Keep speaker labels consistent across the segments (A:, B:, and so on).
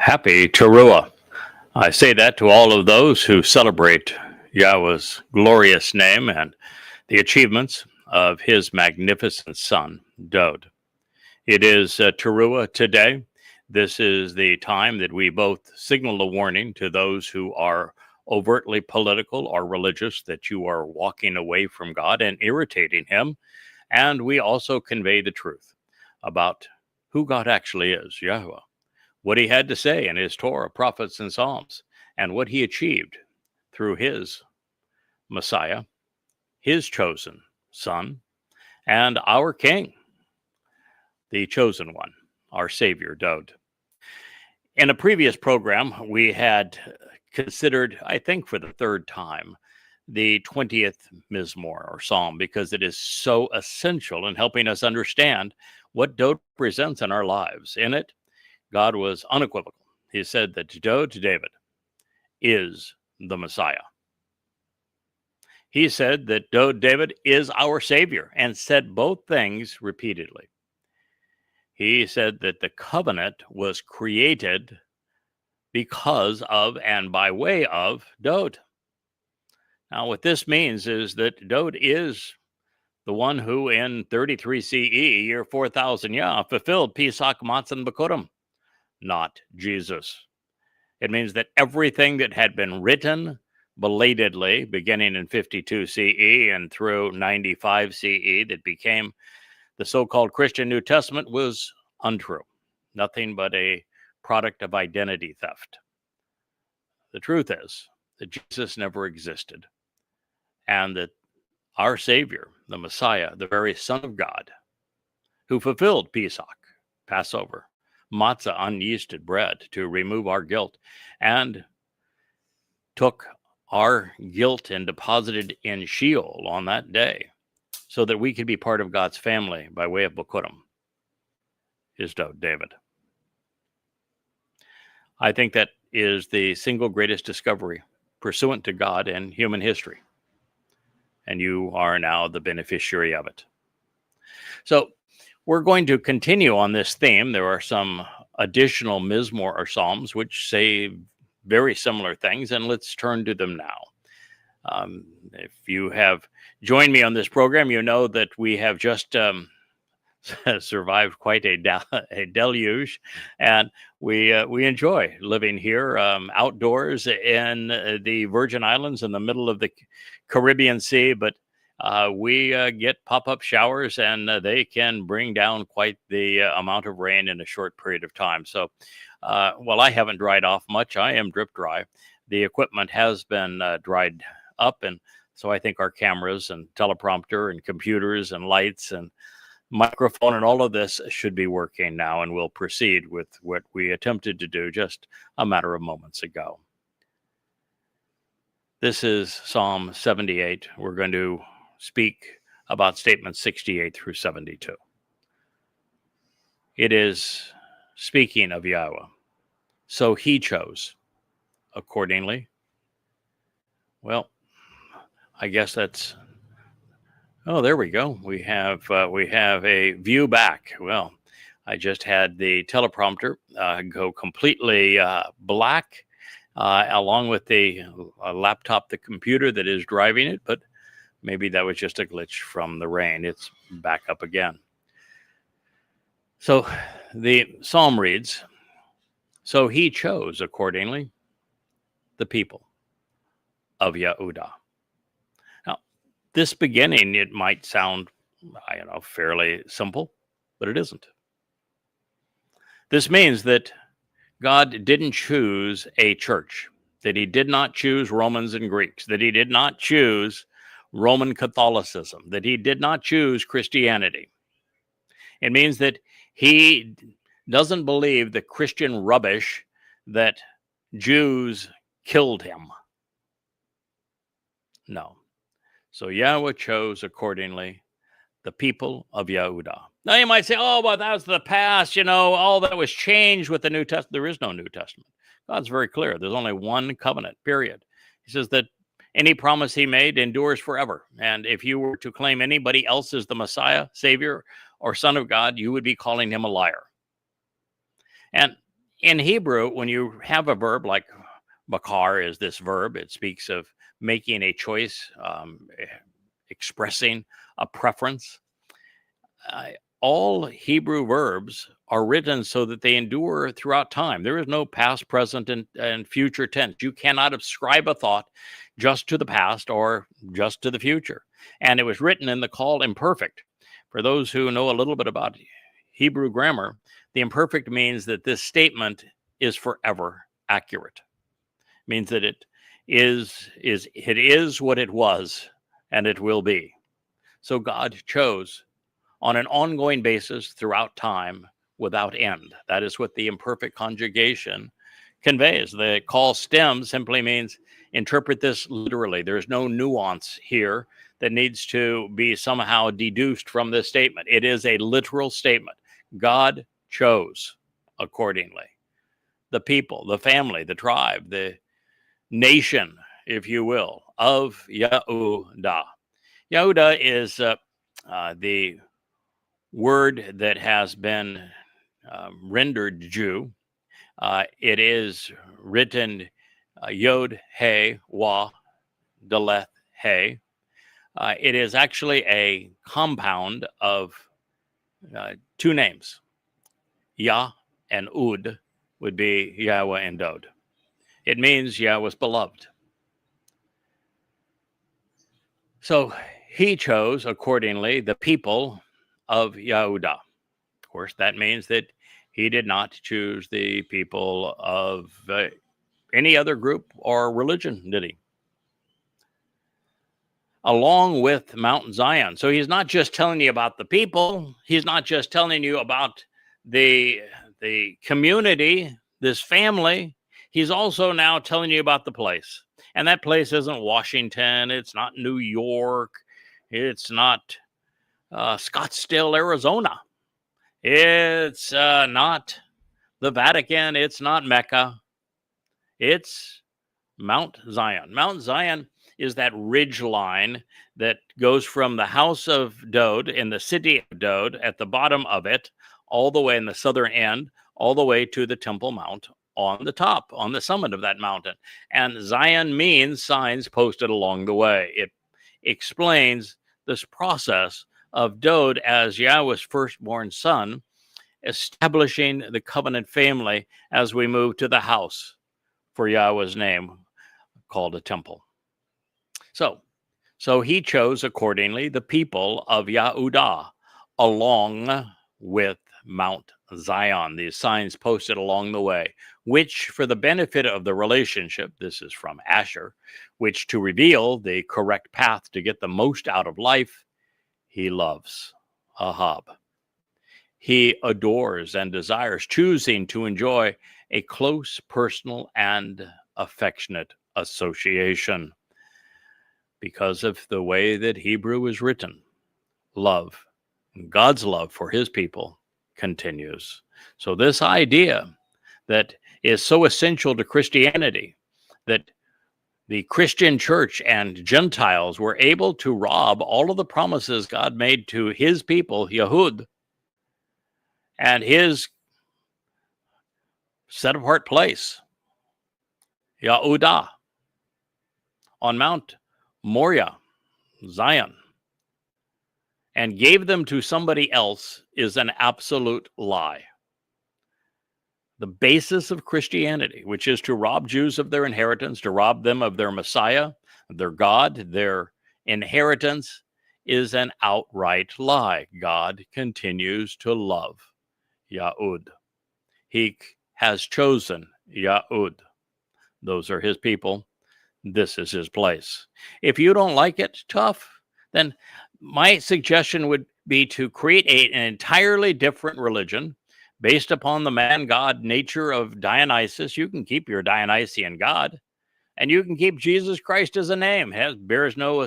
A: Happy Towrah. I say that to all of those who celebrate Yahweh's glorious name and the achievements of his magnificent son, Dod. It is Towrah today. This is the time that we both signal a warning to those who are overtly political or religious that you are walking away from God and irritating him. And we also convey the truth about who God actually is, Yahowah, what he had to say in his Torah, prophets, and Psalms, and what he achieved through his Messiah, his chosen son, and our King, the chosen one, our Savior, Dod. In a previous program, we had considered, I think for the third time, the 20th Mizmor or Psalm, because it is so essential in helping us understand what Dod presents in our lives. In it, God was unequivocal. He said that Dod, David, is the Messiah. He said that Dod, David, is our Savior, and said both things repeatedly. He said that the covenant was created because of and by way of Dod. Now, what this means is that Dod is the one who in 33 CE, year 4000 Yah, fulfilled Pesach, Matzah, and Bikurim, not Jesus. It means that everything that had been written belatedly, beginning in 52 CE and through 95 CE, that became the so-called Christian New Testament, was untrue. Nothing but a product of identity theft. The truth is that Jesus never existed, and that our Savior, the Messiah, the very Son of God, who fulfilled Pesach, Passover, matzah, unyeasted bread, to remove our guilt, and took our guilt and deposited in Sheol on that day so that we could be part of God's family by way of Bikurim, is Dod, David. I think that is the single greatest discovery pursuant to God in human history, and you are now the beneficiary of it. So we're going to continue on this theme. There are some additional Mizmor or Psalms which say very similar things, and let's turn to them now. If you have joined me on this program, you know that we have just survived quite a deluge, and we enjoy living here outdoors in the Virgin Islands in the middle of the Caribbean Sea, but we get pop-up showers, and they can bring down quite the amount of rain in a short period of time. So while I haven't dried off much, I am drip dry. The equipment has been dried up, and so I think our cameras and teleprompter and computers and lights and microphone and all of this should be working now, and we'll proceed with what we attempted to do just a matter of moments ago. This is Psalm 78. We're going to speak about statements 68 through 72. It is speaking of Yahweh. So he chose accordingly. Well, I guess that's, oh, there we go. We have a view back. Well, I just had the teleprompter go completely black, along with the laptop, the computer that is driving it, but maybe that was just a glitch from the rain. It's back up again. So the psalm reads, so he chose accordingly the people of Yehudah. Now, this beginning, it might sound, fairly simple, but it isn't. This means that God didn't choose a church, that he did not choose Romans and Greeks, that he did not choose Roman Catholicism, that he did not choose Christianity. It means that he doesn't believe the Christian rubbish that Jews killed him. No. So Yahweh chose accordingly the people of Yehudah. Now you might say, oh, well, that was the past, all that was changed with the New Testament. There is no New Testament. God's very clear. There's only one covenant, period. He says that any promise he made endures forever. And if you were to claim anybody else as the Messiah, Savior, or Son of God, you would be calling him a liar. And In Hebrew, when you have a verb like bakar is this verb, it speaks of making a choice, expressing a preference. All Hebrew verbs are written so that they endure throughout time. There is no past, present, and future tense. You cannot ascribe a thought just to the past or just to the future. And it was written in the called imperfect. For those who know a little bit about Hebrew grammar, the imperfect means that this statement is forever accurate. It means that it is what it was, and it will be. So God chose on an ongoing basis throughout time without end. That is what the imperfect conjugation conveys. The call stem simply means interpret this literally. There's no nuance here that needs to be somehow deduced from this statement. It is a literal statement. God chose accordingly. The people, the family, the tribe, the nation, if you will, of Yahudah. Yahudah is the word that has been rendered Jew. It is written Yod, He, Wah, Daleth, He. It is actually a compound of two names. Yah and Ud would be Yahweh and Dod. It means Yahweh's beloved. So he chose, accordingly, the people of Yahudah. Of course, that means that he did not choose the people of any other group or religion, did he? Along with Mount Zion. So he's not just telling you about the people. He's not just telling you about the community, this family. He's also now telling you about the place. And that place isn't Washington. It's not New York. It's not Scottsdale, Arizona. It's not the Vatican. It's not Mecca. It's Mount Zion. Mount Zion is that ridge line that goes from the house of Dod in the city of Dod at the bottom of it, all the way in the southern end, all the way to the Temple Mount on the top, on the summit of that mountain. And Zion means signs posted along the way. It explains this process of Dod as Yahweh's firstborn son, establishing the covenant family as we move to the house for Yahweh's name, called a temple. So he chose accordingly the people of Yahudah along with Mount Zion, these signs posted along the way, which for the benefit of the relationship, this is from Asher, which to reveal the correct path to get the most out of life, he loves. Ahab. He adores and desires, choosing to enjoy a close, personal, and affectionate association. Because of the way that Hebrew is written, love, God's love for his people continues. So this idea that is so essential to Christianity, that the Christian church and Gentiles were able to rob all of the promises God made to his people, Yahud, and his set-apart place, Yahudah, on Mount Moriah, Zion, and gave them to somebody else is an absolute lie. The basis of Christianity, which is to rob Jews of their inheritance, to rob them of their Messiah, their God, their inheritance, is an outright lie. God continues to love Yahud. He has chosen Yahud. Those are his people. This is his place. If you don't like it, tough, then my suggestion would be to create an entirely different religion based upon the man-God nature of Dionysus. You can keep your Dionysian God, and you can keep Jesus Christ as a name. Bears no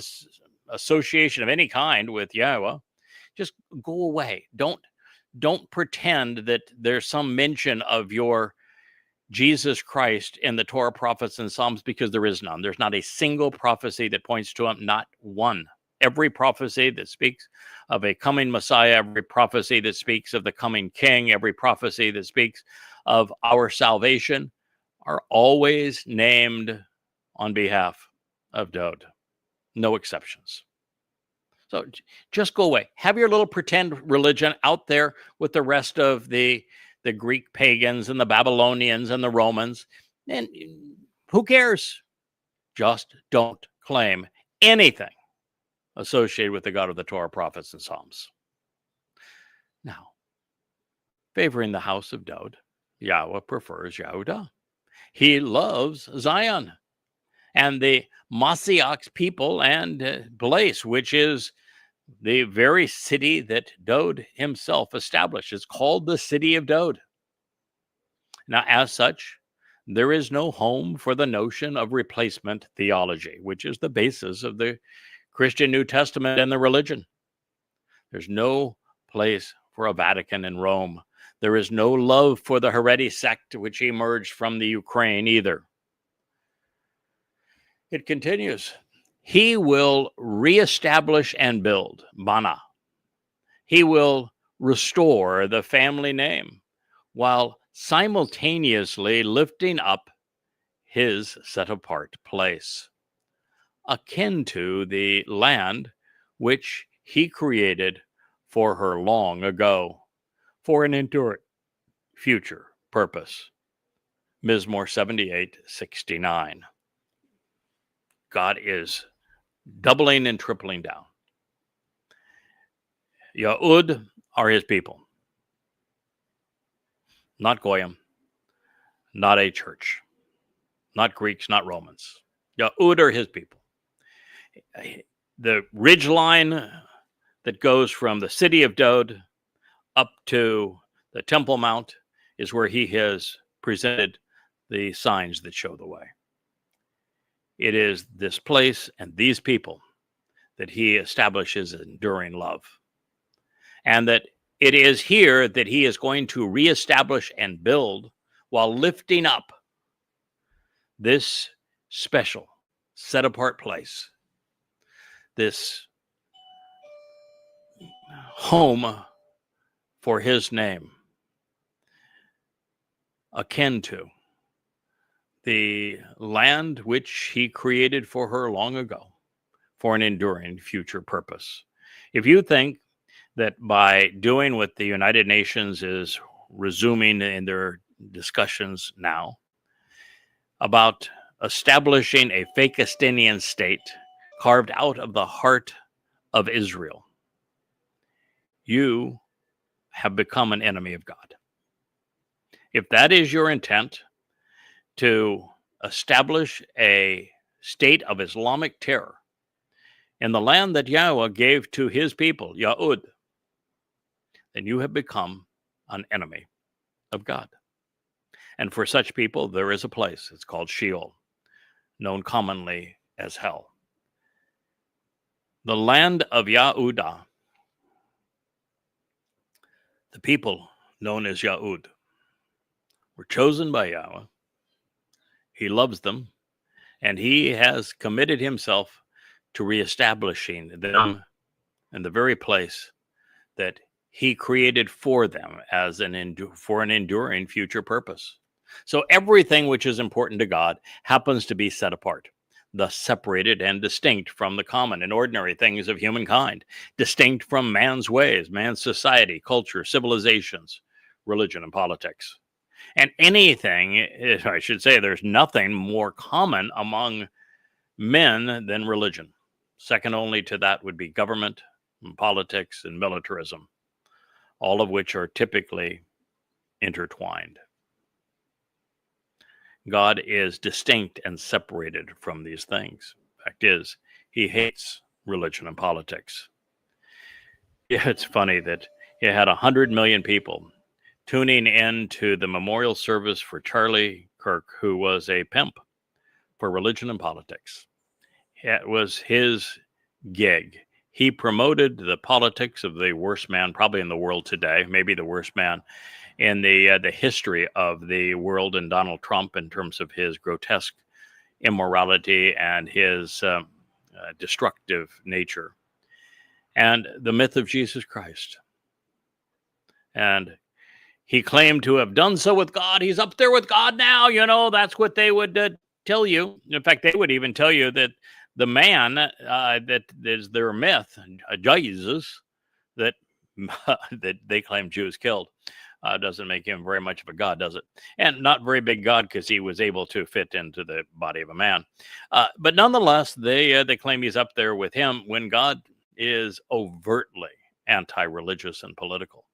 A: association of any kind with Yahweh. Just go away. Don't pretend that there's some mention of your Jesus Christ in the Torah, prophets, and Psalms, because there is none. There's not a single prophecy that points to him, not one. Every prophecy that speaks of a coming Messiah, every prophecy that speaks of the coming King, every prophecy that speaks of our salvation are always named on behalf of Dowd. No exceptions. So just go away. Have your little pretend religion out there with the rest of the Greek pagans and the Babylonians and the Romans. And who cares? Just don't claim anything associated with the God of the Torah, prophets, and Psalms. Now, favoring the house of Dowd, Yahweh prefers Yehudah. He loves Zion and the Mashiach's people and place, which is the very city that Dowd himself established. It's called the city of Dowd. Now, as such, there is no home for the notion of replacement theology, which is the basis of the Christian New Testament and the religion. There's no place for a Vatican in Rome. There is no love for the Haredi sect, which emerged from the Ukraine either. It continues. He will reestablish and build, Bana. He will restore the family name while simultaneously lifting up his set-apart place, akin to the land which he created for her long ago, for an enduring future purpose. Mizmor 78:69. God is doubling and tripling down. Yahud are his people. Not Goyim, not a church, not Greeks, not Romans. Yahud are his people. The ridge line that goes from the city of Dowd up to the Temple Mount is where he has presented the signs that show the way. It is this place and these people that he establishes enduring love. And that it is here that he is going to reestablish and build while lifting up this special, set-apart place, this home for his name, akin to the land which he created for her long ago, for an enduring future purpose. If you think that by doing what the United Nations is resuming in their discussions now about establishing a Fakistinian state carved out of the heart of Israel, you have become an enemy of God. If that is your intent, to establish a state of Islamic terror in the land that Yahweh gave to his people, Yahud, then you have become an enemy of God. And for such people, there is a place. It's called Sheol, known commonly as hell. The land of Yahudah, the people known as Yahud, were chosen by Yahweh. He loves them, and he has committed himself to reestablishing them in the very place that he created for them as for an enduring future purpose. So everything which is important to God happens to be set apart, thus separated and distinct from the common and ordinary things of humankind, distinct from man's ways, man's society, culture, civilizations, religion, and politics. And anything, I should say, there's nothing more common among men than religion. Second only to that would be government, and politics, and militarism, all of which are typically intertwined. God is distinct and separated from these things. Fact is, he hates religion and politics. Yeah, it's funny that he had 100 million people tuning in to the memorial service for Charlie Kirk, who was a pimp for religion and politics. It was his gig. He promoted the politics of the worst man probably in the world today, maybe the worst man in the history of the world, and Donald Trump, in terms of his grotesque immorality and his destructive nature, and the myth of Jesus Christ. And he claimed to have done so with God. He's up there with God now. That's what they would tell you. In fact, they would even tell you that the man that is their myth, Jesus, that that they claim Jews killed, doesn't make him very much of a god, does it? And not very big god, because he was able to fit into the body of a man. But nonetheless, they claim he's up there with him when God is overtly anti-religious and political.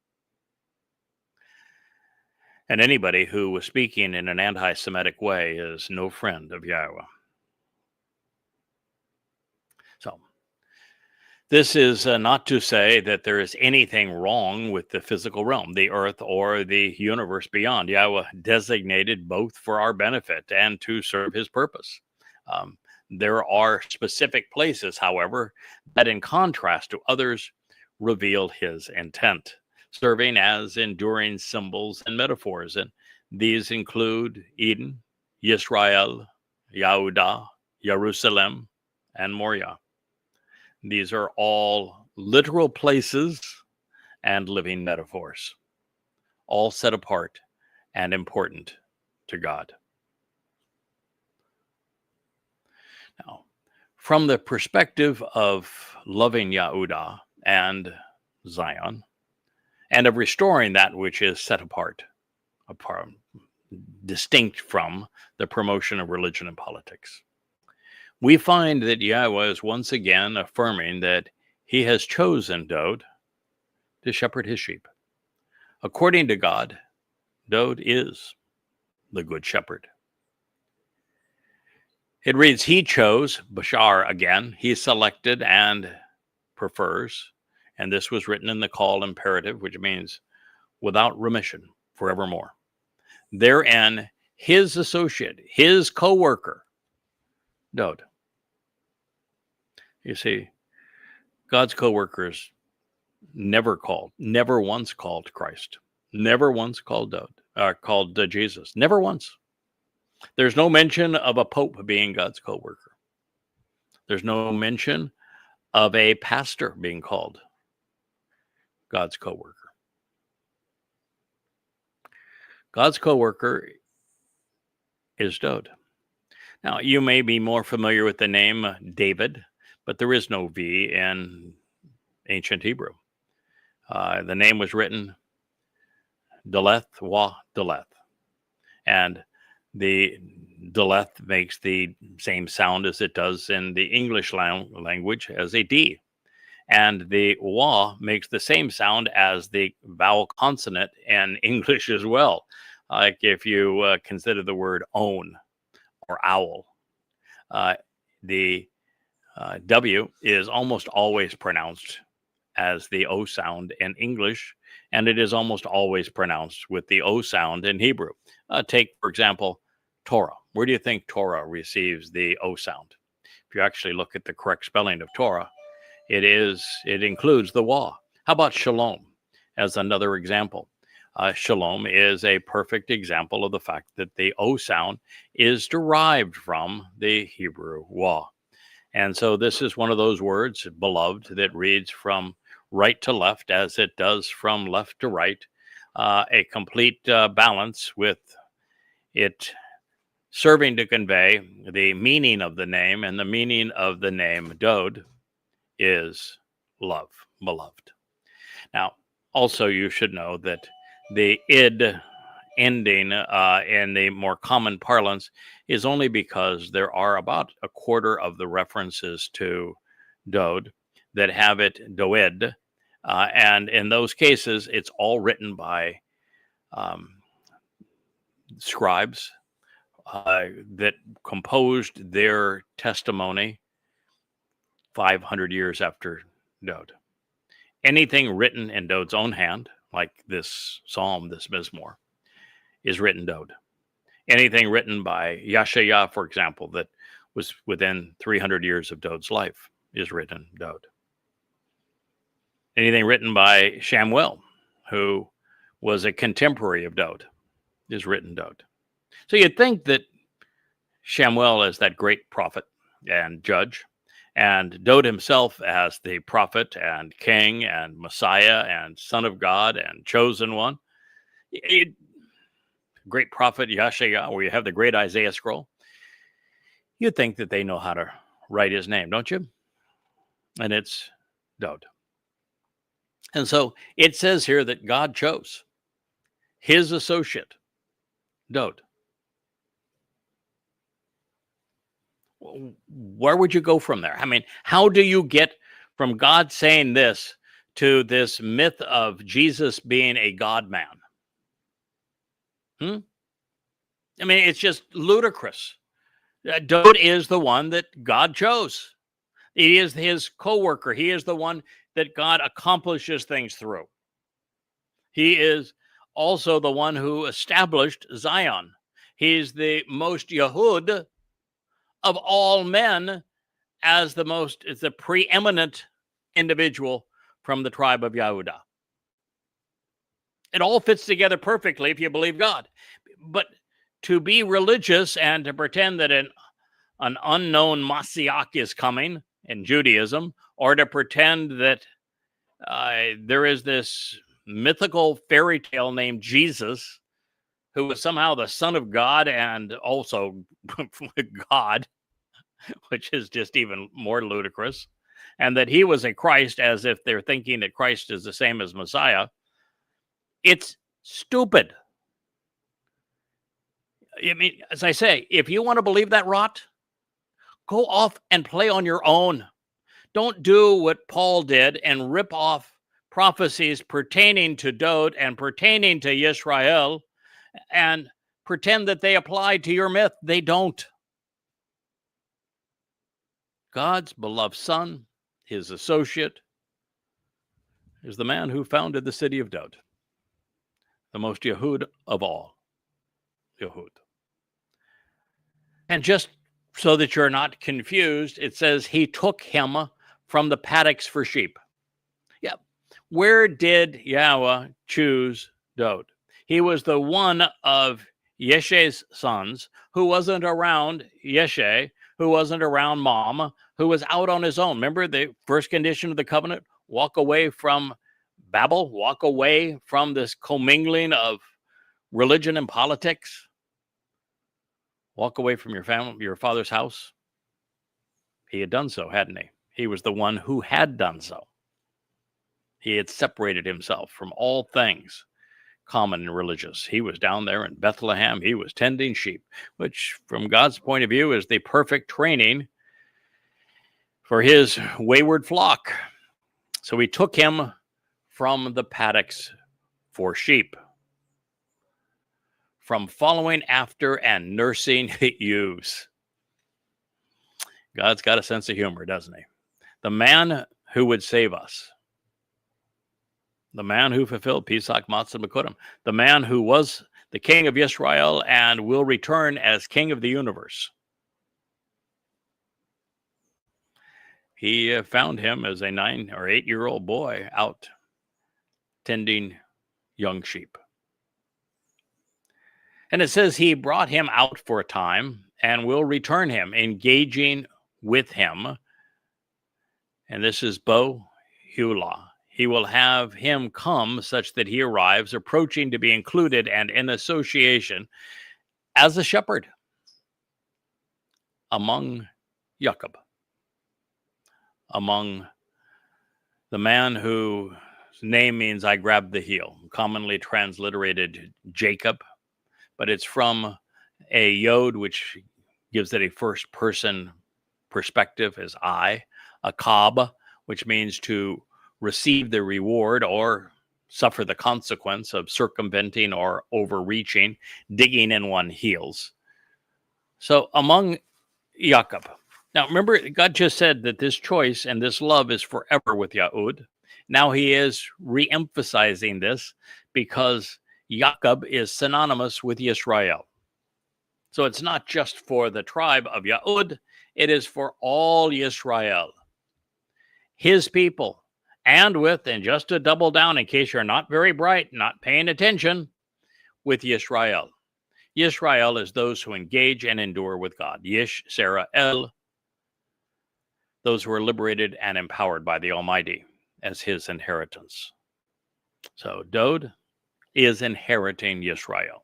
A: And anybody who was speaking in an anti-Semitic way is no friend of Yahowah. So, this is not to say that there is anything wrong with the physical realm, the earth, or the universe beyond. Yahowah designated both for our benefit and to serve his purpose. There are specific places, however, that in contrast to others reveal his intent, serving as enduring symbols and metaphors. And these include Eden, Yisrael, Yehudah, Jerusalem, and Moriah. These are all literal places and living metaphors, all set apart and important to God. Now, from the perspective of loving Yehudah and Zion, and of restoring that which is set apart, distinct from the promotion of religion and politics, we find that Yahowah is once again affirming that he has chosen Dowd to shepherd his sheep. According to God, Dowd is the good shepherd. It reads, he chose, Bashar again, he selected and prefers, and this was written in the call imperative, which means without remission, forevermore. Therein, his associate, his co-worker, Dowd. You see, God's co-workers never once called Christ, never once called Jesus, never once. There's no mention of a pope being God's co-worker. There's no mention of a pastor being called God's co-worker. God's co-worker is Dowd. Now, you may be more familiar with the name David, but there is no V in ancient Hebrew. The name was written Daleth, Wah, Daleth. And the Daleth makes the same sound as it does in the English language as a D. And the Wah makes the same sound as the vowel consonant in English as well. Like if you consider the word own or owl, the W is almost always pronounced as the O sound in English, and it is almost always pronounced with the O sound in Hebrew. Take, for example, Torah. Where do you think Torah receives the O sound? If you actually look at the correct spelling of Torah, it includes the Wah. How about Shalom as another example? Shalom is a perfect example of the fact that the O sound is derived from the Hebrew Wah. And so this is one of those words, beloved, that reads from right to left as it does from left to right, a complete balance, with it serving to convey the meaning of the name, and the meaning of the name Dowd is love, beloved. Now, also you should know that the id ending in the more common parlance is only because there are about a quarter of the references to Dowd that have it Doed, and in those cases it's all written by scribes that composed their testimony 500 years after Dowd. Anything written in Dowd's own hand, like this psalm, this Mizmor, is written Dowd. Anything written by Yashayah, for example, that was within 300 years of Dowd's life, is written Dowd. Anything written by Shamuel, who was a contemporary of Dowd, is written Dowd. So you'd think that Shamuel is that great prophet and judge, and Dowd himself as the prophet and king and Messiah and Son of God and chosen one. Great prophet Yashaya, where you have the great Isaiah scroll, you'd think that they know how to write his name, don't you? And it's Dod. And so it says here that God chose his associate, Dod. Where would you go from there? I mean, how do you get from God saying this to this myth of Jesus being a God man? I mean, it's just ludicrous. Dod is the one that God chose. He is his co-worker. He is the one that God accomplishes things through. He is also the one who established Zion. He's the most Yahud of all men, as the preeminent individual from the tribe of Yehudah. It all fits together perfectly if you believe God. But to be religious and to pretend that an unknown Messiah is coming in Judaism, or to pretend that there is this mythical fairy tale named Jesus, who was somehow the Son of God and also God, which is just even more ludicrous, and that he was a Christ, as if they're thinking that Christ is the same as Messiah. It's stupid. I mean, as I say, if you want to believe that rot, go off and play on your own. Don't do what Paul did and rip off prophecies pertaining to Dod and pertaining to Yisrael and pretend that they apply to your myth. They don't. God's beloved son, his associate, is the man who founded the city of Dod, the most Yehud of all Yehud. And just so that you're not confused, it says he took him from the paddocks for sheep. Yeah. Where did Yahweh choose Dod? He was the one of Yeshay's sons who wasn't around Yeshay, who wasn't around mom, who was out on his own. Remember the first condition of the covenant? Walk away from Babel, walk away from this commingling of religion and politics. Walk away from your family, your father's house. He had done so, hadn't he? He was the one who had done so. He had separated himself from all things common and religious. He was down there in Bethlehem. He was tending sheep, which from God's point of view is the perfect training for his wayward flock. So he took him from the paddocks for sheep, from following after and nursing ewes. God's got a sense of humor, doesn't he? The man who would save us, the man who fulfilled Pesach Matzah Bekudim, the man who was the king of Israel and will return as king of the universe. He found him as a 9 or 8-year-old boy out tending young sheep. And it says he brought him out for a time and will return him, engaging with him. And this is Bo Hula. He will have him come such that he arrives, approaching to be included and in association as a shepherd among Jacob, among the man whose name means I grabbed the heel, commonly transliterated Jacob, but it's from a yod, which gives it a first person perspective as I, a kab, which means to receive the reward or suffer the consequence of circumventing or overreaching, digging in one's heels. So among Jacob. Now remember, God just said that this choice and this love is forever with Yahud. Now he is re-emphasizing this because Jacob is synonymous with Yisrael. So it's not just for the tribe of Yahud, it is for all Yisrael, his people. And just to double down in case you're not very bright, not paying attention, with Yisrael. Yisrael is those who engage and endure with God. Yish, Sarah, El, those who are liberated and empowered by the Almighty as his inheritance. So Dod is inheriting Yisrael.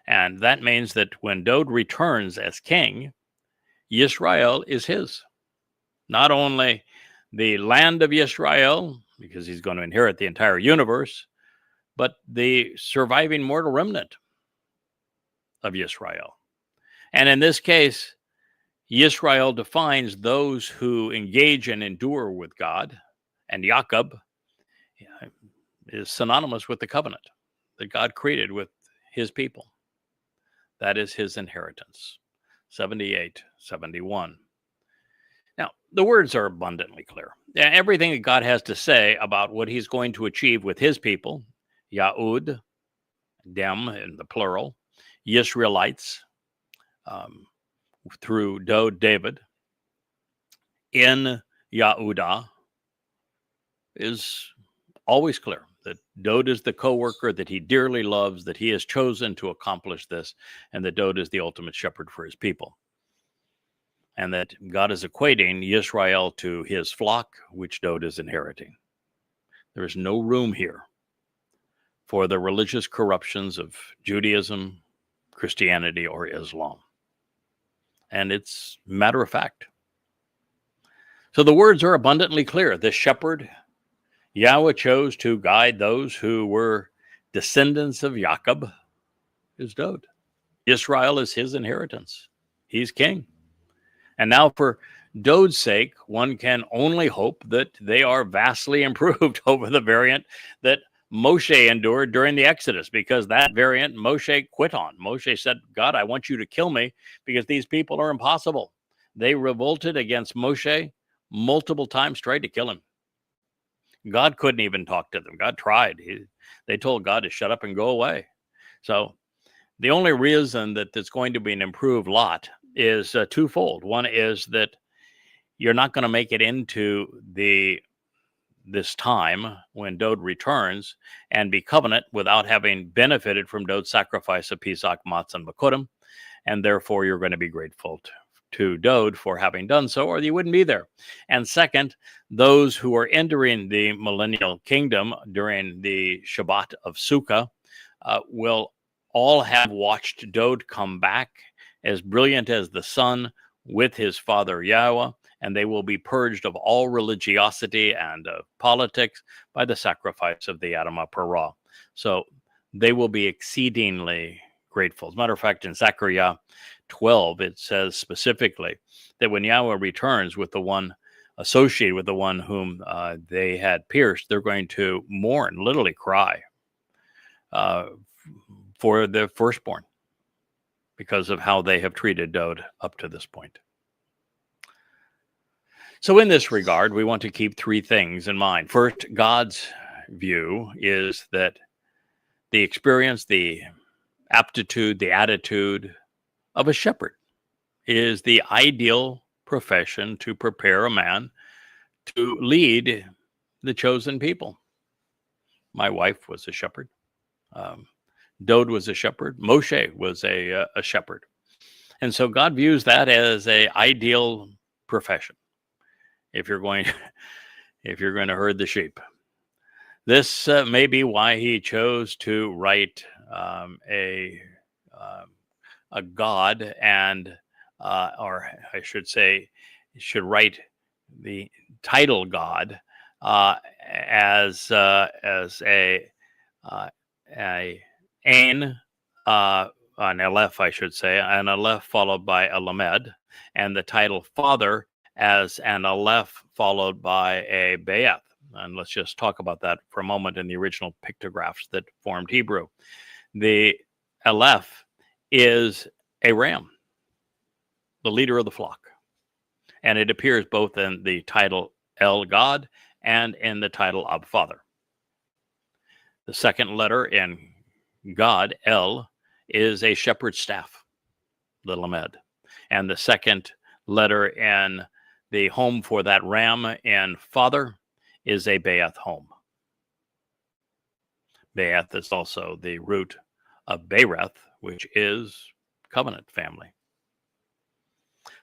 A: And that means that when Dod returns as king, Yisrael is his. Not only the land of Yisrael, because he's going to inherit the entire universe, but the surviving mortal remnant of Yisrael. And in this case, Yisrael defines those who engage and endure with God, and Jacob is synonymous with the covenant that God created with his people. That is his inheritance. 78, 71. Now, the words are abundantly clear. Everything that God has to say about what he's going to achieve with his people, Yahud, them in the plural, Yisraelites, through Dod, David, in Yahudah, is always clear. That Dod is the co-worker that he dearly loves, that he has chosen to accomplish this, and that Dod is the ultimate shepherd for his people. And that God is equating Yisrael to his flock, which Dod is inheriting. There is no room here for the religious corruptions of Judaism, Christianity, or Islam. And it's matter of fact. So the words are abundantly clear. The shepherd Yahweh chose to guide those who were descendants of Jacob is Dod. Israel is his inheritance. He's king. And now for Dod's sake, one can only hope that they are vastly improved over the variant that Moshe endured during the Exodus, because that variant Moshe quit on. Moshe said, God, I want you to kill me because these people are impossible. They revolted against Moshe multiple times, tried to kill him. God couldn't even talk to them. God tried. They told God to shut up and go away. So the only reason that it's going to be an improved lot is twofold. One is that you're not going to make it into this time when Dod returns and be covenant without having benefited from Dod's sacrifice of Pesach, Matzah, and Bakurim, and therefore you're going to be grateful to Dod for having done so, or you wouldn't be there. And second, those who are entering the millennial kingdom during the Shabat of Sukkah will all have watched Dod come back as brilliant as the sun with his father Yahweh, and they will be purged of all religiosity and politics by the sacrifice of the Adamah Parah. So they will be exceedingly grateful. As a matter of fact, in Zechariah 12, it says specifically that when Yahweh returns with the one associated with the one whom they had pierced, they're going to mourn, literally cry for the firstborn because of how they have treated Dod up to this point. So in this regard, we want to keep three things in mind. First, God's view is that the experience, the aptitude, the attitude of a shepherd is the ideal profession to prepare a man to lead the chosen people. My wife was a shepherd. Dod was a shepherd. Moshe was a shepherd. And so God views that as an ideal profession if you're going to herd the sheep. This may be why he chose to write a God and, or I should say, should write the title God as a Ain, an Aleph, I should say, an Aleph followed by a Lamed, and the title Father as an Aleph followed by a Be'eth. And let's just talk about that for a moment in the original pictographs that formed Hebrew. The Aleph is a ram, the leader of the flock. And it appears both in the title El God and in the title Ab Father. The second letter in God, El, is a shepherd's staff, the Lamed. And the second letter in the home for that ram in Father is a Be'eth home. Be'eth is also the root of Bereth, which is covenant family.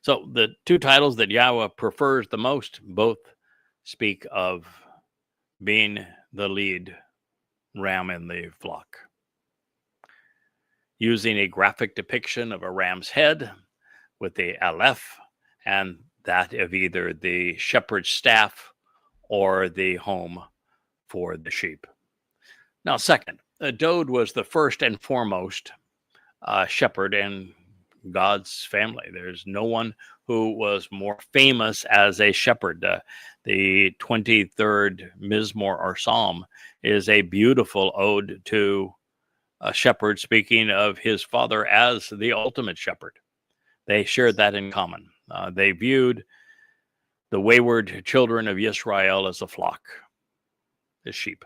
A: So the two titles that Yahweh prefers the most both speak of being the lead ram in the flock, using a graphic depiction of a ram's head with the aleph and that of either the shepherd's staff or the home for the sheep. Now, second, Dode was the first and foremost shepherd in God's family. There's no one who was more famous as a shepherd. The 23rd Mizmor or Psalm is a beautiful ode to a shepherd speaking of his father as the ultimate shepherd. They shared that in common. They viewed the wayward children of Israel as a flock, as sheep.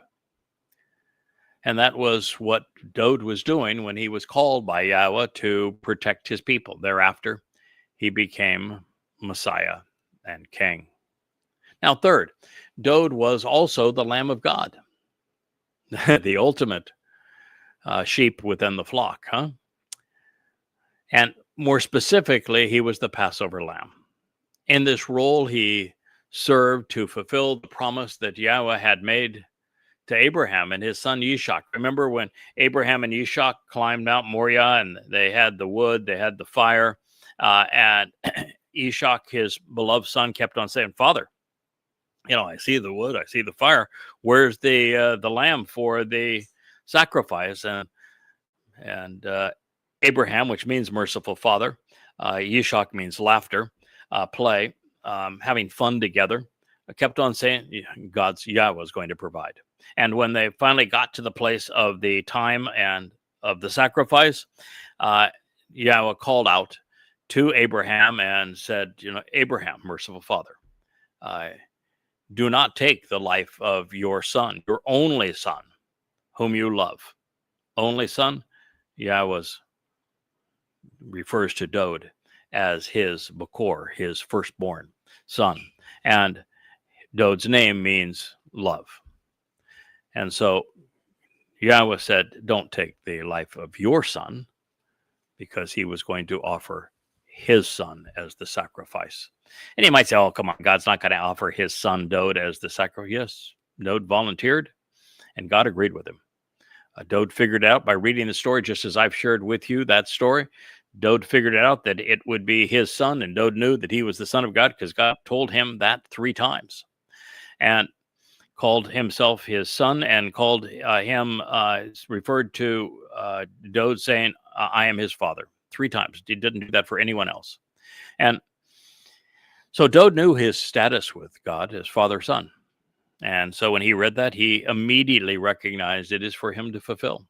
A: And that was what Dode was doing when he was called by Yahweh to protect his people. Thereafter, he became Messiah and King. Now, third, Dode was also the Lamb of God, the ultimate sheep within the flock, huh? And more specifically, he was the Passover lamb. In this role, he served to fulfill the promise that Yahweh had made to Abraham and his son Yishak. Remember when Abraham and Yishak climbed Mount Moriah and they had the wood, they had the fire, and Yishak, his beloved son, kept on saying, "Father, I see the wood, I see the fire. Where's the lamb for the sacrifice?" And Abraham, which means merciful father, Yishak means laughter, play, having fun together, kept on saying Yahweh was going to provide. And when they finally got to the place of the time and of the sacrifice, Yahweh called out to Abraham and said, "Abraham, merciful father, do not take the life of your son, your only son, whom you love." Only son, Yahweh refers to Dode as his Bakor, his firstborn son. And Dode's name means love. And so Yahweh said, "Don't take the life of your son," because he was going to offer his son as the sacrifice. And you might say, "Oh, come on, God's not going to offer his son Dode as the sacrifice." Yes, Dode volunteered, and God agreed with him. Dode figured out by reading the story, just as I've shared with you that story. Dode figured out that it would be his son, and Dode knew that he was the son of God because God told him that 3 times. And called himself his son and called him, referred to Dode saying, "I am his father," 3 times. He didn't do that for anyone else. And so Dode knew his status with God as father-son. And so when he read that, he immediately recognized it is for him to fulfill.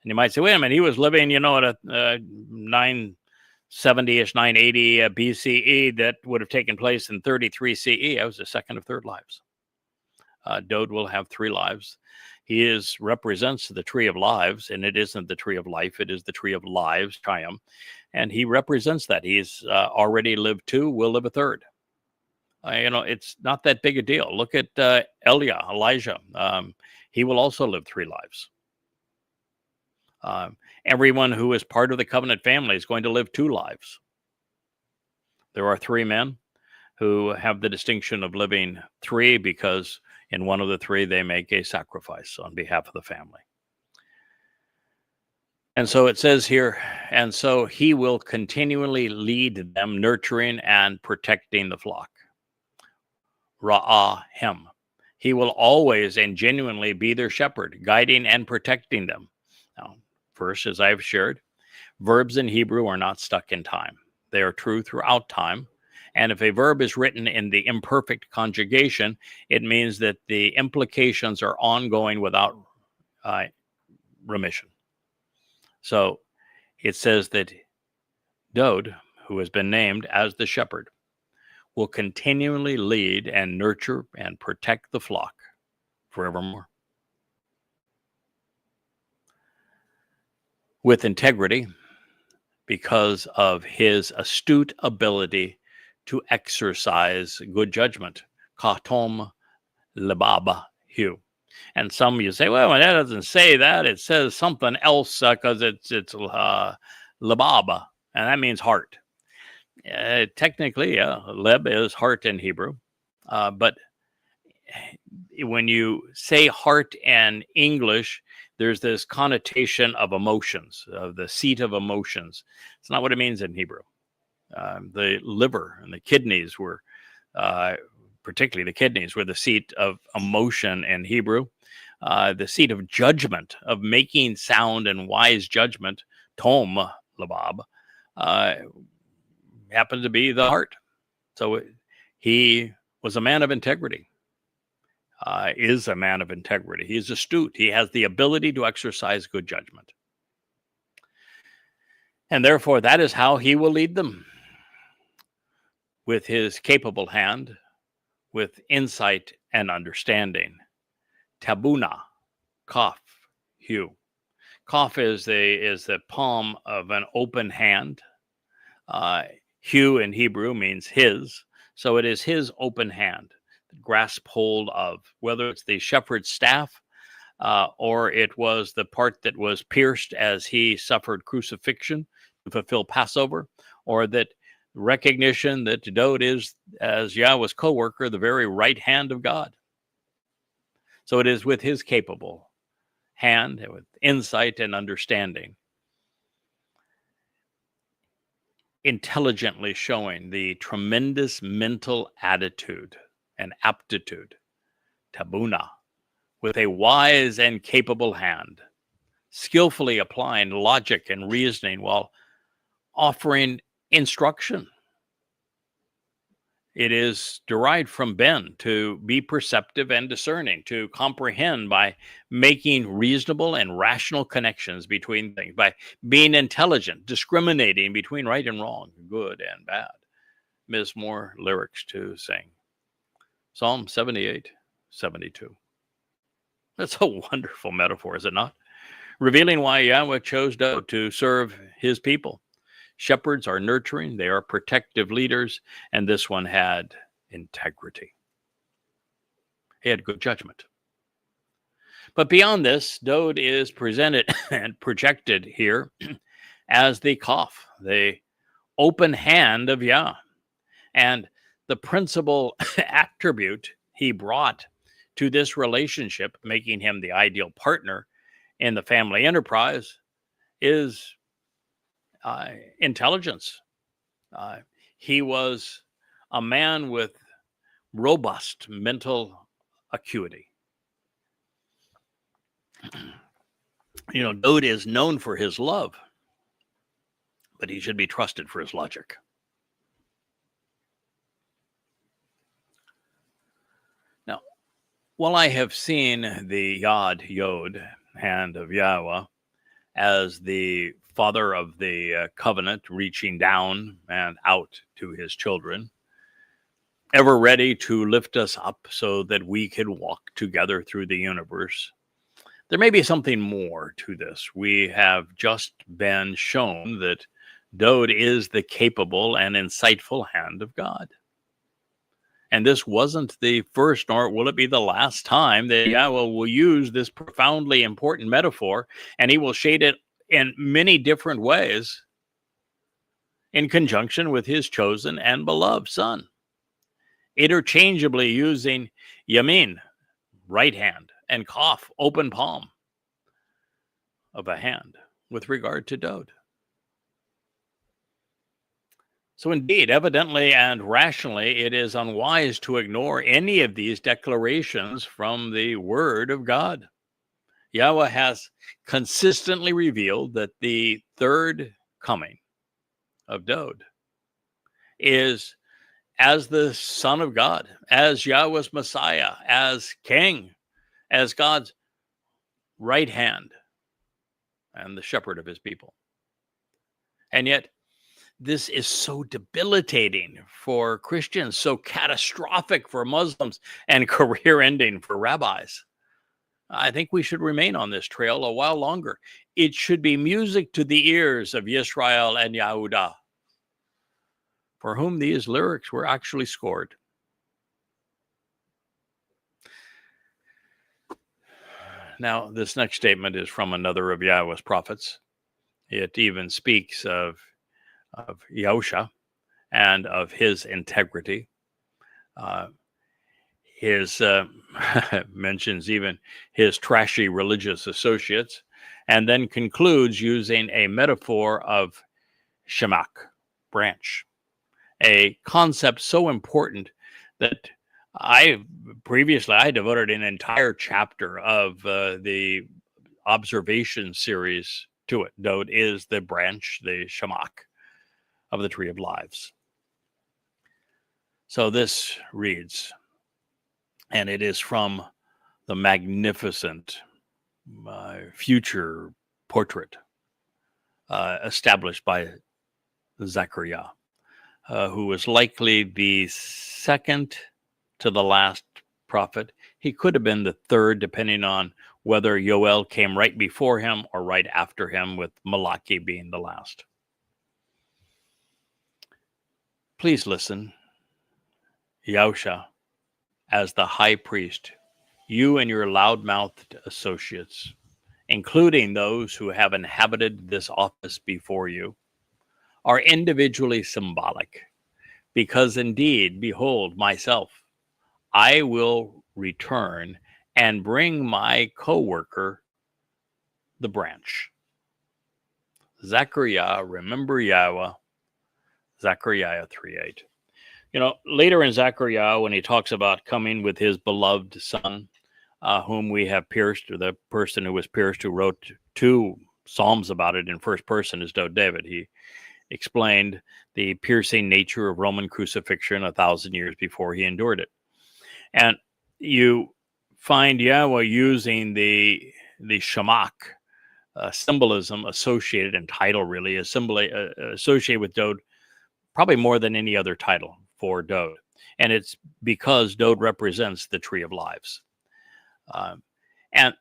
A: And you might say, wait a minute, he was living, at a 970-ish, 980 BCE. That would have taken place in 33 CE. That was the second of third lives. Dode will have 3 lives. He represents the tree of lives, and it isn't the tree of life. It is the tree of lives, Chaim. And he represents that. He's already lived 2, will live a 3rd. It's not that big a deal. Look at Elijah. He will also live 3 lives. Everyone who is part of the covenant family is going to live 2 lives. There are 3 men who have the distinction of living 3 because in one of the 3 they make a sacrifice on behalf of the family. And so it says here, and so he will continually lead them, nurturing and protecting the flock. Ra'ah him. He will always and genuinely be their shepherd, guiding and protecting them. Now, first, as I've shared, verbs in Hebrew are not stuck in time. They are true throughout time. And if a verb is written in the imperfect conjugation, it means that the implications are ongoing without remission. So it says that Dode, who has been named as the shepherd, will continually lead and nurture and protect the flock forevermore. With integrity, because of his astute ability to exercise good judgment. Katom lebaba hu. And some you say, well, that doesn't say that. It says something else because it's lebaba, and that means heart. Technically, leb is heart in Hebrew, but when you say heart in English, there's this connotation of emotions, of the seat of emotions. It's not what it means in Hebrew. The liver and the kidneys were, particularly the kidneys, were the seat of emotion in Hebrew. The seat of judgment, of making sound and wise judgment, tom labab, happened to be the heart. So he was a man of integrity, is a man of integrity. He's astute. He has the ability to exercise good judgment. And therefore, that is how he will lead them, with his capable hand, with insight and understanding. Tabuna, kaf, hu. Kaf is the palm of an open hand. Hu in Hebrew means his. So it is his open hand that grasp hold of, whether it's the shepherd's staff or it was the part that was pierced as he suffered crucifixion to fulfill Passover, or that recognition that Dowd is, as Yahweh's co-worker, the very right hand of God. So it is with his capable hand, with insight and understanding, intelligently showing the tremendous mental attitude and aptitude, tabuna, with a wise and capable hand, skillfully applying logic and reasoning while offering instruction. It is derived from ben, to be perceptive and discerning, to comprehend by making reasonable and rational connections between things, by being intelligent, discriminating between right and wrong, good and bad. Ms. Moore lyrics to sing. Psalm 78, 72. That's a wonderful metaphor, is it not? Revealing why Yahweh chose Dowd to serve his people. Shepherds are nurturing, they are protective leaders, and this one had integrity. He had good judgment. But beyond this, Dowd is presented and projected here as the kaf, the open hand of Yah. And the principal attribute he brought to this relationship, making him the ideal partner in the family enterprise, is intelligence. He was a man with robust mental acuity. You know, Dowd is known for his love, but he should be trusted for his logic. Now, while I have seen the Yod hand of Yahweh as the father of the covenant, reaching down and out to his children, ever ready to lift us up so that we can walk together through the universe, there may be something more to this. We have just been shown that Dowd is the capable and insightful hand of God. And this wasn't the first, nor will it be the last time that Yahweh will use this profoundly important metaphor, and he will shade it in many different ways in conjunction with his chosen and beloved son, interchangeably using yamin, right hand, and kaf, open palm of a hand, with regard to Dowd. So indeed, evidently and rationally, it is unwise to ignore any of these declarations from the Word of God. Yahweh has consistently revealed that the third coming of Dowd is as the Son of God, as Yahweh's Messiah, as King, as God's right hand and the shepherd of his people. And yet, this is so debilitating for Christians, so catastrophic for Muslims, and career-ending for rabbis. I think we should remain on this trail a while longer. It should be music to the ears of Yisrael and Yehudah, for whom these lyrics were actually scored. Now, this next statement is from another of Yahweh's prophets. It even speaks of Yahusha and of his integrity. his mentions even his trashy religious associates, and then concludes using a metaphor of shamak, branch, a concept so important that I devoted an entire chapter of the observation series to it. Dode is the branch, the shamak of the tree of lives. So this reads, and it is from the magnificent future portrait established by Zechariah, who was likely the second to the last prophet. He could have been the third, depending on whether Yoel came right before him or right after him, with Malachi being the last. Please listen, Yahusha, as the high priest, you and your loud-mouthed associates, including those who have inhabited this office before you, are individually symbolic, because indeed, behold, myself, I will return and bring my co-worker, the branch. Zechariah, remember Yahweh, Zechariah 3:8. You know, later in Zechariah, when he talks about coming with his beloved son, whom we have pierced, or the person who was pierced, who wrote 2 psalms about it in first person, is David. He explained the piercing nature of Roman crucifixion 1,000 years before he endured it. And you find Yahweh using the shamak symbolism associated, and title really is associated with Dode, probably more than any other title for Dode. And it's because Dode represents the tree of lives. And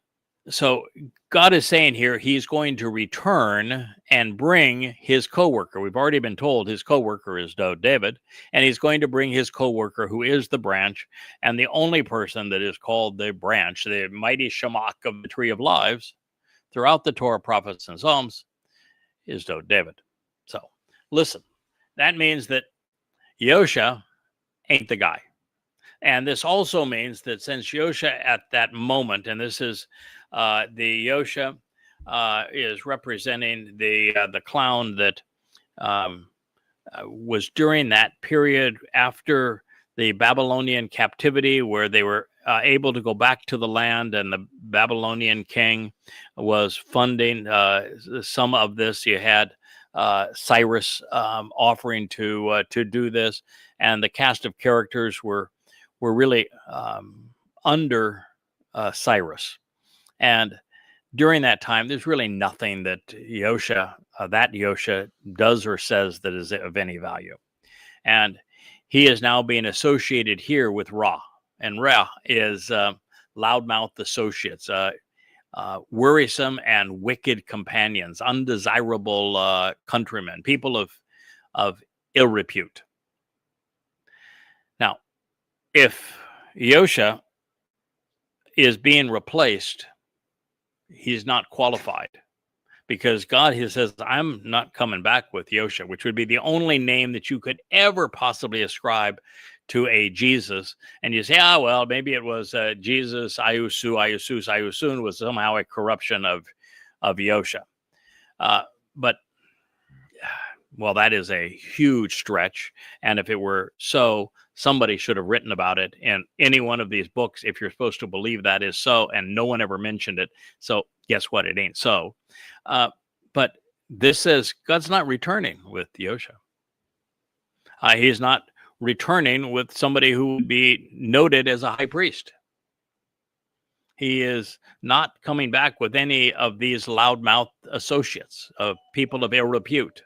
A: so God is saying here, he's going to return and bring his co-worker. We've already been told his co-worker is David, and he's going to bring his co-worker, who is the branch, and the only person that is called the branch, the mighty shamak of the tree of lives, throughout the Torah, prophets, and Psalms, is David. So listen, that means that Yosha ain't the guy. And this also means that since Yosha at that moment, and this is the Yosha is representing the clown that was during that period after the Babylonian captivity, where they were able to go back to the land, and the Babylonian king was funding some of this. You had Cyrus offering to do this, and the cast of characters were really under Cyrus. And during that time, there's really nothing that Yosha does or says that is of any value. And he is now being associated here with Ra. And Ra is loudmouth associates, worrisome and wicked companions, undesirable countrymen, people of ill repute. Now, if Yosha is being replaced, he's not qualified, because God says, I'm not coming back with Yosha, which would be the only name that you could ever possibly ascribe to a Jesus. And you say, well, maybe it was Jesus, Ayusun was somehow a corruption of Yosha. But, well, that is a huge stretch. And if it were so, somebody should have written about it in any one of these books, if you're supposed to believe that is so, and no one ever mentioned it. So guess what? It ain't so. But this says God's not returning with Yosha. He's not returning with somebody who would be noted as a high priest. He is not coming back with any of these loudmouth associates, of people of ill repute.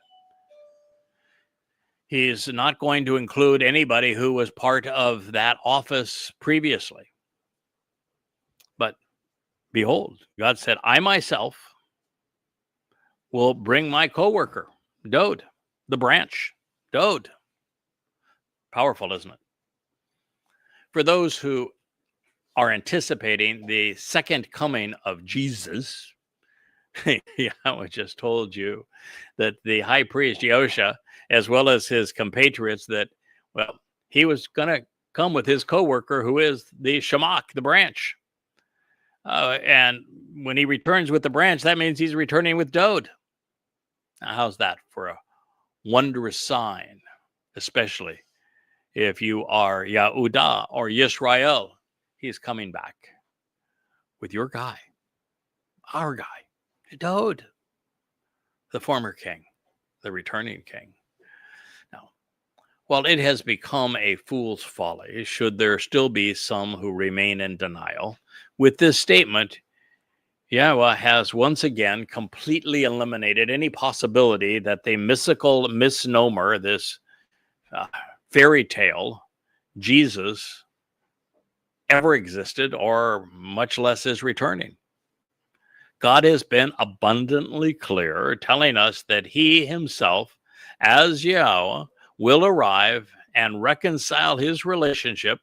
A: He's not going to include anybody who was part of that office previously. But behold, God said, I myself will bring my co-worker, Dode, the branch, Dode. Powerful, isn't it? For those who are anticipating the second coming of Jesus, I just told you that the high priest, Yosha, as well as his compatriots, that, well, he was going to come with his co-worker, who is the shamak, the branch. And when he returns with the branch, that means he's returning with Dode. Now, how's that for a wondrous sign, especially if you are Yehudah or Yisrael? He's coming back with your guy, our guy, Dode, the former king, the returning king. Now, while it has become a fool's folly, should there still be some who remain in denial, with this statement, Yahowah has once again completely eliminated any possibility that the mystical misnomer, this fairy tale, Jesus, ever existed, or much less is returning. God has been abundantly clear, telling us that he himself, as Yahowah, will arrive and reconcile his relationship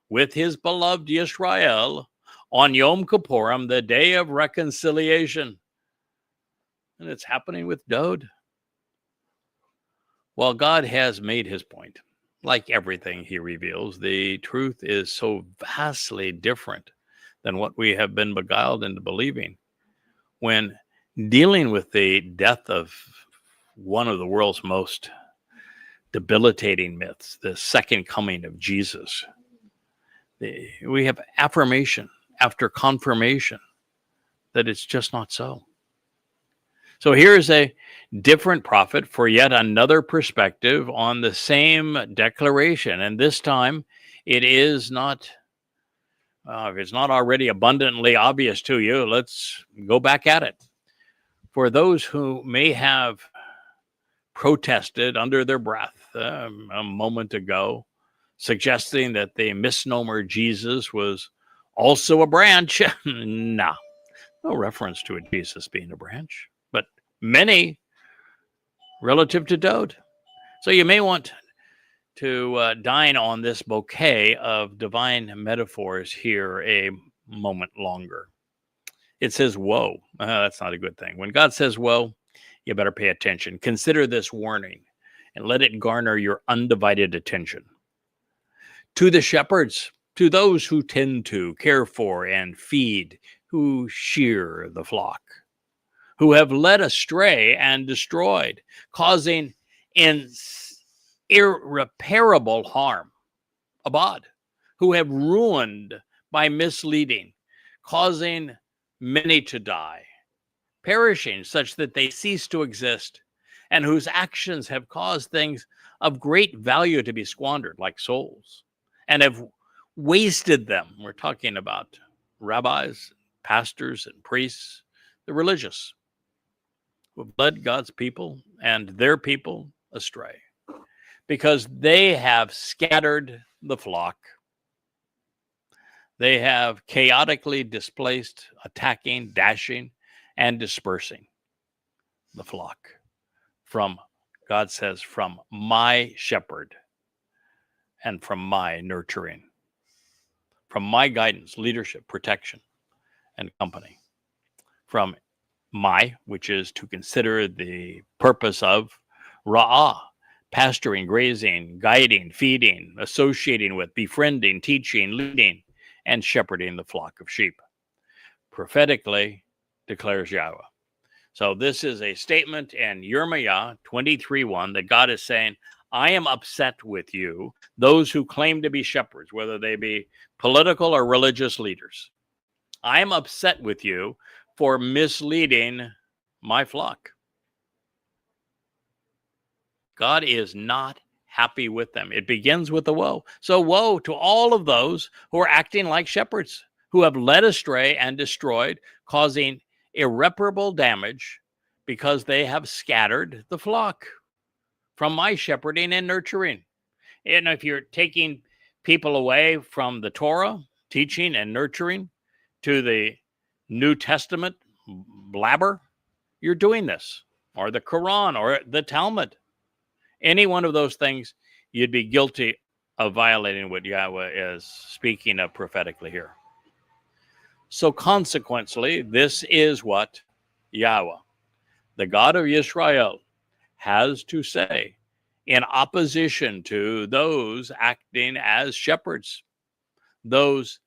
A: with his beloved Yisrael on Yom Kippurim, the day of reconciliation. And it's happening with Dode. Well, God has made his point. Like everything he reveals, the truth is so vastly different than what we have been beguiled into believing. When dealing with the death of one of the world's most debilitating myths, the second coming of Jesus, we have affirmation after confirmation that it's just not so. So here's a different prophet for yet another perspective on the same declaration. And this time it is not, if it's not already abundantly obvious to you, let's go back at it. For those who may have protested under their breath a moment ago, suggesting that the misnomer Jesus was also a branch, no reference to a Jesus being a branch, but many relative to Dode. So you may want to dine on this bouquet of divine metaphors here a moment longer. It says, woe. That's not a good thing. When God says woe, you better pay attention. Consider this warning and let it garner your undivided attention. To the shepherds, to those who tend to, care for, and feed, who shear the flock, who have led astray and destroyed, causing irreparable harm, abad, who have ruined by misleading, causing many to die, perishing such that they cease to exist, and whose actions have caused things of great value to be squandered, like souls, and have wasted them. We're talking about rabbis, pastors, and priests, the religious, who have led God's people and their people astray, because they have scattered the flock. They have chaotically displaced, attacking, dashing, and dispersing the flock from, God says, from my shepherd and from my nurturing, from my guidance, leadership, protection, and company, from my, which is to consider the purpose of ra'ah, pasturing, grazing, guiding, feeding, associating with, befriending, teaching, leading, and shepherding the flock of sheep. Prophetically declares Yahowah. So this is a statement in Yirmiyah 23:1 that God is saying, I am upset with you, those who claim to be shepherds, whether they be political or religious leaders. I am upset with you for misleading my flock. God is not happy with them. It begins with the woe. So woe to all of those who are acting like shepherds, who have led astray and destroyed, causing irreparable damage because they have scattered the flock from my shepherding and nurturing. And if you're taking people away from the Torah, teaching and nurturing, to the New Testament blabber, you're doing this, or the Quran, or the Talmud. Any one of those things, you'd be guilty of violating what Yahowah is speaking of prophetically here. So consequently, this is what Yahowah, the God of Yisrael, has to say in opposition to those acting as shepherds, those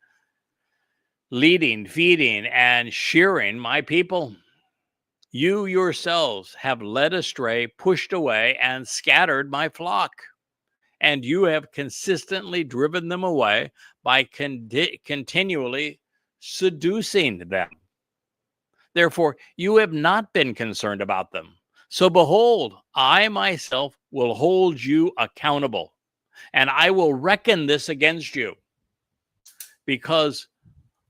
A: leading, feeding, and shearing my people. You yourselves have led astray, pushed away, and scattered my flock, and you have consistently driven them away by continually seducing them. Therefore, you have not been concerned about them. So behold, I myself will hold you accountable, and I will reckon this against you because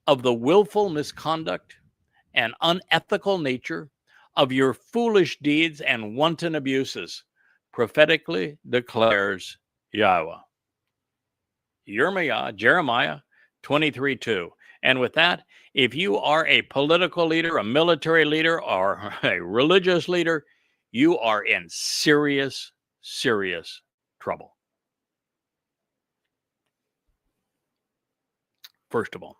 A: of the willful misconduct and unethical nature of your foolish deeds and wanton abuses, prophetically declares Yahweh. Jeremiah 23:2. And with that, if you are a political leader, a military leader, or a religious leader, you are in serious, serious trouble. First of all,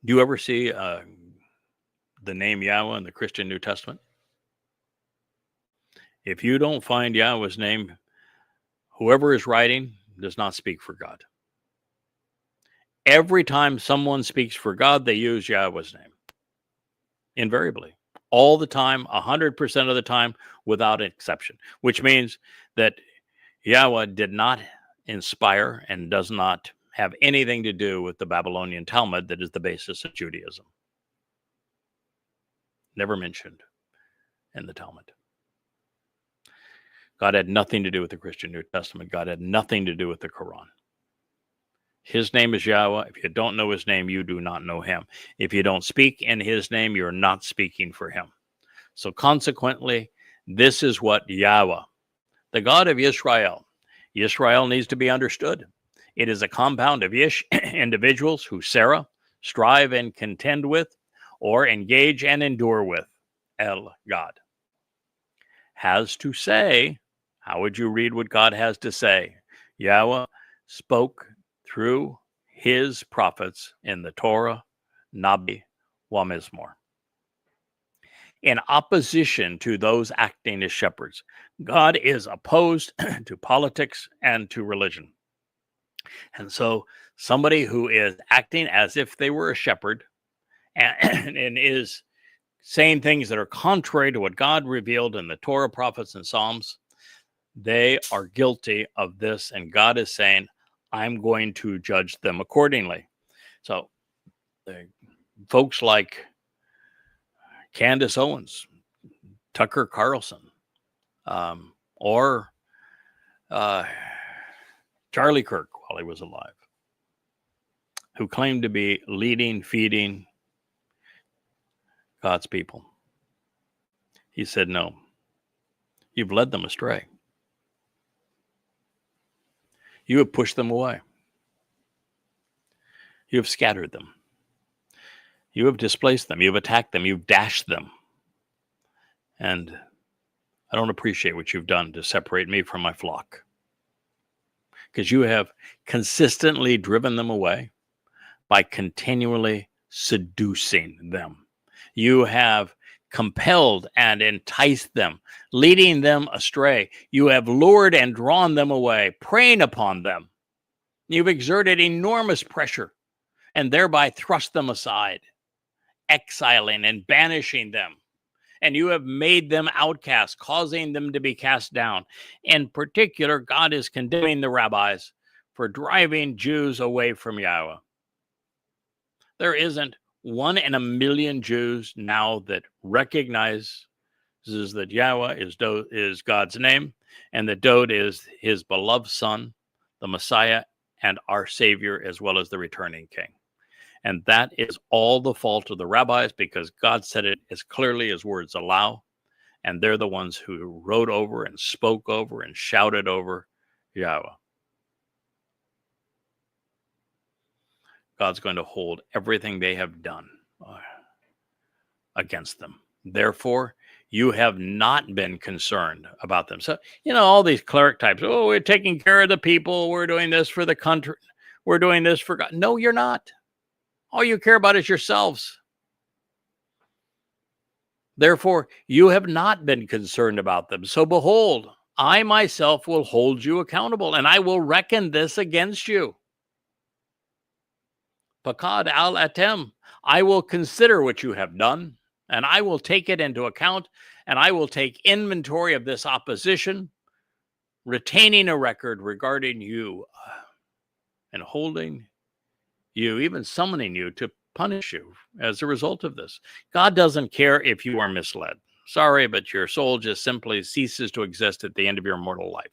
A: do you ever see the name Yahweh in the Christian New Testament? If you don't find Yahweh's name, whoever is writing does not speak for God. Every time someone speaks for God, they use Yahweh's name. Invariably. All the time, 100% of the time, without exception. Which means that Yahweh did not inspire and does not have anything to do with the Babylonian Talmud that is the basis of Judaism. Never mentioned in the Talmud. God had nothing to do with the Christian New Testament. God had nothing to do with the Quran. His name is Yahweh. If you don't know his name, you do not know him. If you don't speak in his name, you're not speaking for him. So consequently, this is what Yahweh, the God of Israel needs to be understood. It is a compound of individuals who Sarah strive and contend with, or engage and endure with. God has to say. How would you read what God has to say? Yahweh spoke through his prophets in the Torah, Nabi, Wamizmor. In opposition to those acting as shepherds, God is opposed to politics and to religion. And so somebody who is acting as if they were a shepherd and is saying things that are contrary to what God revealed in the Torah, prophets, and Psalms, they are guilty of this. And God is saying, I'm going to judge them accordingly. So folks like Candace Owens, Tucker Carlson, or Charlie Kirk while he was alive, who claimed to be leading, feeding God's people. He said, no, you've led them astray. You have pushed them away. You have scattered them. You have displaced them. You've attacked them. You've dashed them. And I don't appreciate what you've done to separate me from my flock. Because you have consistently driven them away by continually seducing them. You have compelled and enticed them, leading them astray. You have lured and drawn them away, preying upon them. You've exerted enormous pressure and thereby thrust them aside, exiling and banishing them. And you have made them outcasts, causing them to be cast down. In particular, God is condemning the rabbis for driving Jews away from Yahweh. There isn't 1 in a million Jews now that recognizes that Yahweh is God's name, and that Dod is his beloved son, the Messiah, and our Savior, as well as the returning King. And that is all the fault of the rabbis, because God said it as clearly as words allow, and they're the ones who wrote over and spoke over and shouted over Yahweh. God's going to hold everything they have done against them. Therefore, you have not been concerned about them. So, all these cleric types, oh, we're taking care of the people. We're doing this for the country. We're doing this for God. No, you're not. All you care about is yourselves. Therefore, you have not been concerned about them. So behold, I myself will hold you accountable, and I will reckon this against you. Pakad al atem. I will consider what you have done, and I will take it into account, and I will take inventory of this opposition, retaining a record regarding you and holding you, even summoning you to punish you as a result of this. God doesn't care if you are misled. Sorry, but your soul just simply ceases to exist at the end of your mortal life.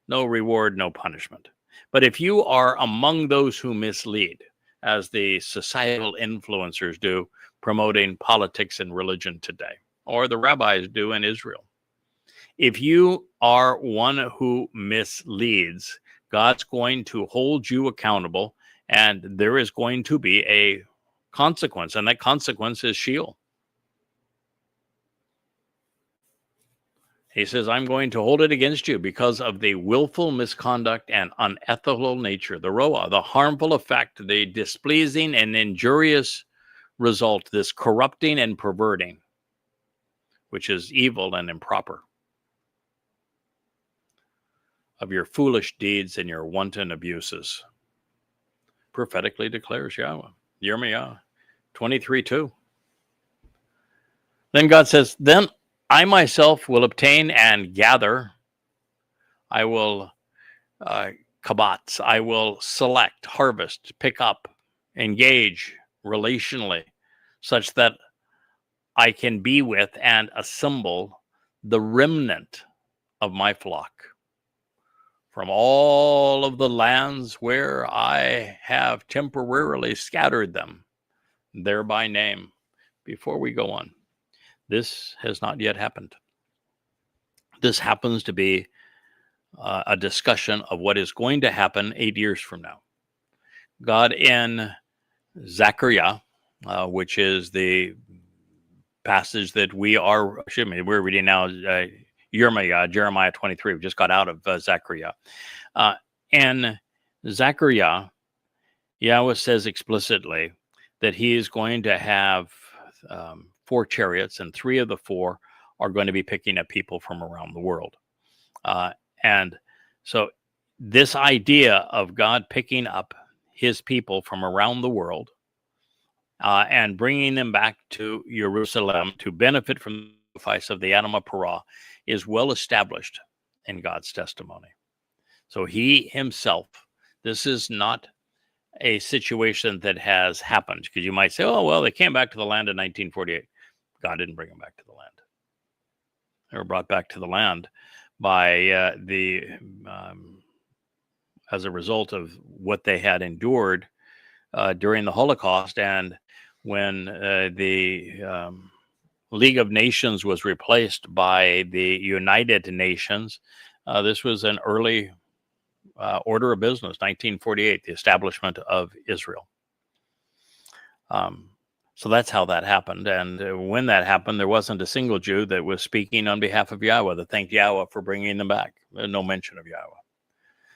A: No reward, no punishment. But if you are among those who mislead, as the societal influencers do, promoting politics and religion today, or the rabbis do in Israel, if you are one who misleads, God's going to hold you accountable, and there is going to be a consequence, and that consequence is Sheol. He says, I'm going to hold it against you because of the willful misconduct and unethical nature, the roah, the harmful effect, the displeasing and injurious result, this corrupting and perverting, which is evil and improper, of your foolish deeds and your wanton abuses. Prophetically declares Yahweh. Yirmiyah 23:2. Then God says, then I myself will obtain and gather. I will kabats. I will select, harvest, pick up, engage relationally, such that I can be with and assemble the remnant of my flock from all of the lands where I have temporarily scattered them, there by name. Before we go on, this has not yet happened. This happens to be a discussion of what is going to happen 8 years from now. God in Zechariah, which is the passage that we're reading now, Jeremiah 23. We just got out of Zechariah. In Zechariah, Yahweh says explicitly that he is going to have 4 chariots, and 3 of the 4 are going to be picking up people from around the world. And so this idea of God picking up his people from around the world and bringing them back to Jerusalem to benefit from the sacrifice of the Adamah Parah is well established in God's testimony. So he himself, this is not a situation that has happened, because you might say, oh, well, they came back to the land in 1948. God didn't bring them back to the land. They were brought back to the land by as a result of what they had endured during the Holocaust, and when the League of Nations was replaced by the United Nations. This was an early order of business, 1948, the establishment of Israel. So that's how that happened. And when that happened, there wasn't a single Jew that was speaking on behalf of Yahweh that thanked Yahweh for bringing them back. There's no mention of Yahweh.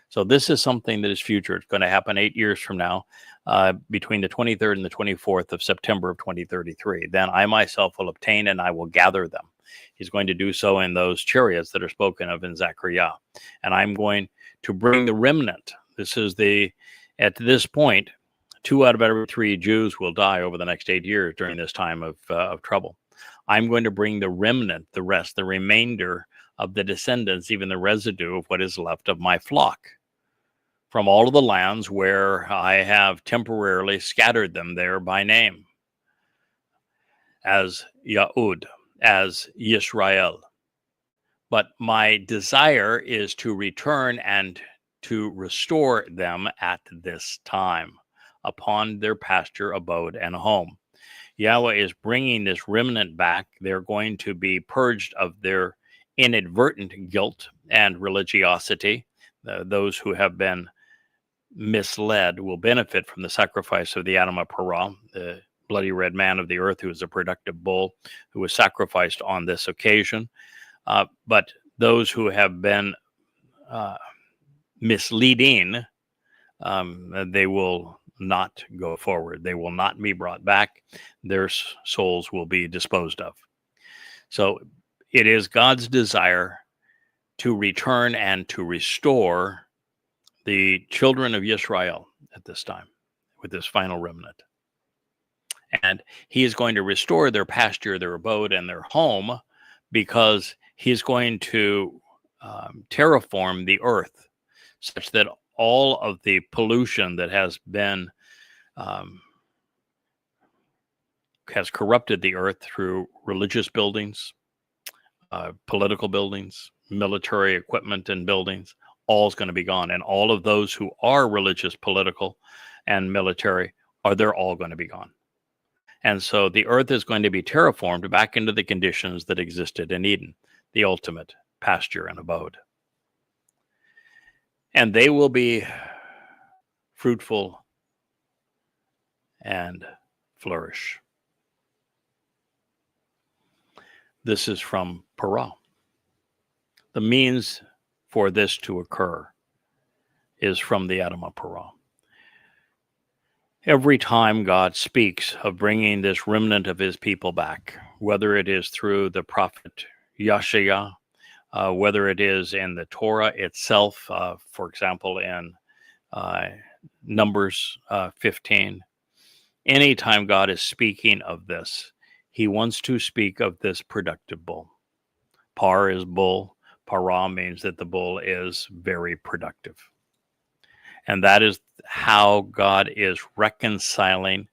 A: So this is something that is future. It's going to happen 8 years from now, between the 23rd and the 24th of September of 2033. Then I myself will obtain and I will gather them. He's going to do so in those chariots that are spoken of in Zechariah. And I'm going to bring the remnant. This is at this point, 2 out of every 3 Jews will die over the next 8 years during this time of trouble. I'm going to bring the remnant, the rest, the remainder of the descendants, even the residue of what is left of my flock, from all of the lands where I have temporarily scattered them there by name, as Yahud, as Yisrael. But my desire is to return and to restore them at this time, upon their pasture, abode, and home. Yahweh is bringing this remnant back. They're going to be purged of their inadvertent guilt and religiosity. Those who have been misled will benefit from the sacrifice of the Adamah Parah, the bloody red man of the earth, who is a productive bull, who was sacrificed on this occasion. But those who have been misleading, they will not go forward. They will not be brought back. Their souls will be disposed of. So it is God's desire to return and to restore the children of Israel at this time with this final remnant. And he is going to restore their pasture, their abode, and their home, because he's going to terraform the earth such that all of the pollution that has been has corrupted the earth through religious buildings, political buildings, military equipment and buildings, all is going to be gone. And all of those who are religious, political, and military, they're all going to be gone. And so the earth is going to be terraformed back into the conditions that existed in Eden, the ultimate pasture and abode. And they will be fruitful and flourish. This is from Torah. The means for this to occur is from the Adam of Torah. Every time God speaks of bringing this remnant of his people back, whether it is through the prophet Yeshua, whether it is in the Torah itself, for example, in Numbers 15, anytime God is speaking of this, he wants to speak of this productive bull. Par is bull. Para means that the bull is very productive. And that is how God is reconciling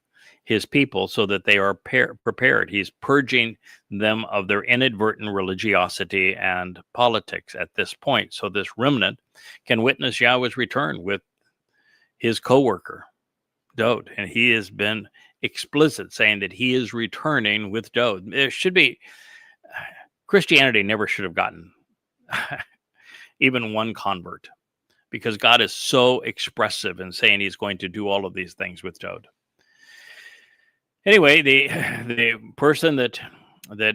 A: his people so that they are prepared. He's purging them of their inadvertent religiosity and politics at this point. So this remnant can witness Yahweh's return with his co-worker, Dode. And he has been explicit, saying that he is returning with Dode. There should be, Christianity never should have gotten even one convert, because God is so expressive in saying he's going to do all of these things with Dode. Anyway, the person that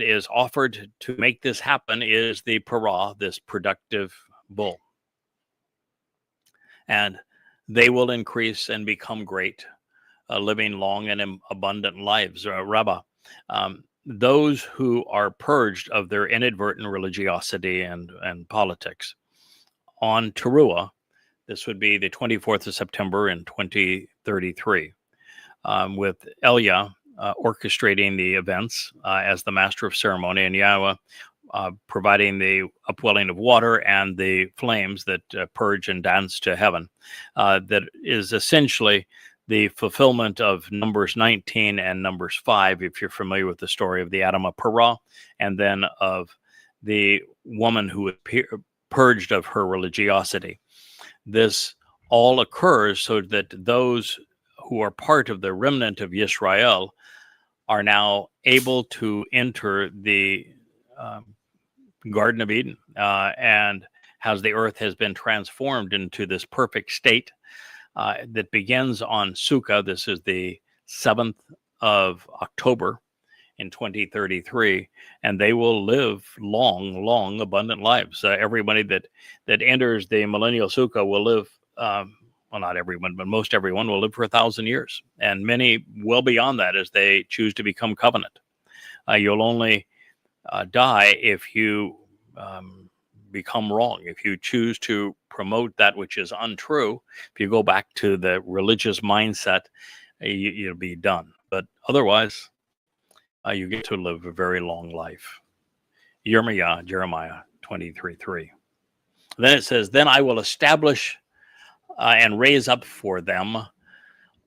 A: is offered to make this happen is the Parah, this productive bull. And they will increase and become great, living long and abundant lives. Rabbah, those who are purged of their inadvertent religiosity and politics on Towrah, this would be the 24th of September in 2033, with Elia orchestrating the events as the master of ceremony, and Yahweh providing the upwelling of water and the flames that purge and dance to heaven. That is essentially the fulfillment of Numbers 19 and Numbers 5, if you're familiar with the story of the Adam of Parah, and then of the woman who was purged of her religiosity. This all occurs so that those who are part of the remnant of Yisrael are now able to enter the Garden of Eden, and as the earth has been transformed into this perfect state that begins on Sukkah. This is the 7th of October in 2033, and they will live long, abundant lives. Everybody that enters the millennial Sukkah will live, well, not everyone, but most everyone will live for 1,000 years, and many well beyond that as they choose to become covenant. You'll only die if you become wrong, if you choose to promote that which is untrue. If you go back to the religious mindset, you'll be done. But otherwise, you get to live a very long life. Jeremiah 23:3. Then it says, "Then I will establish and raise up for them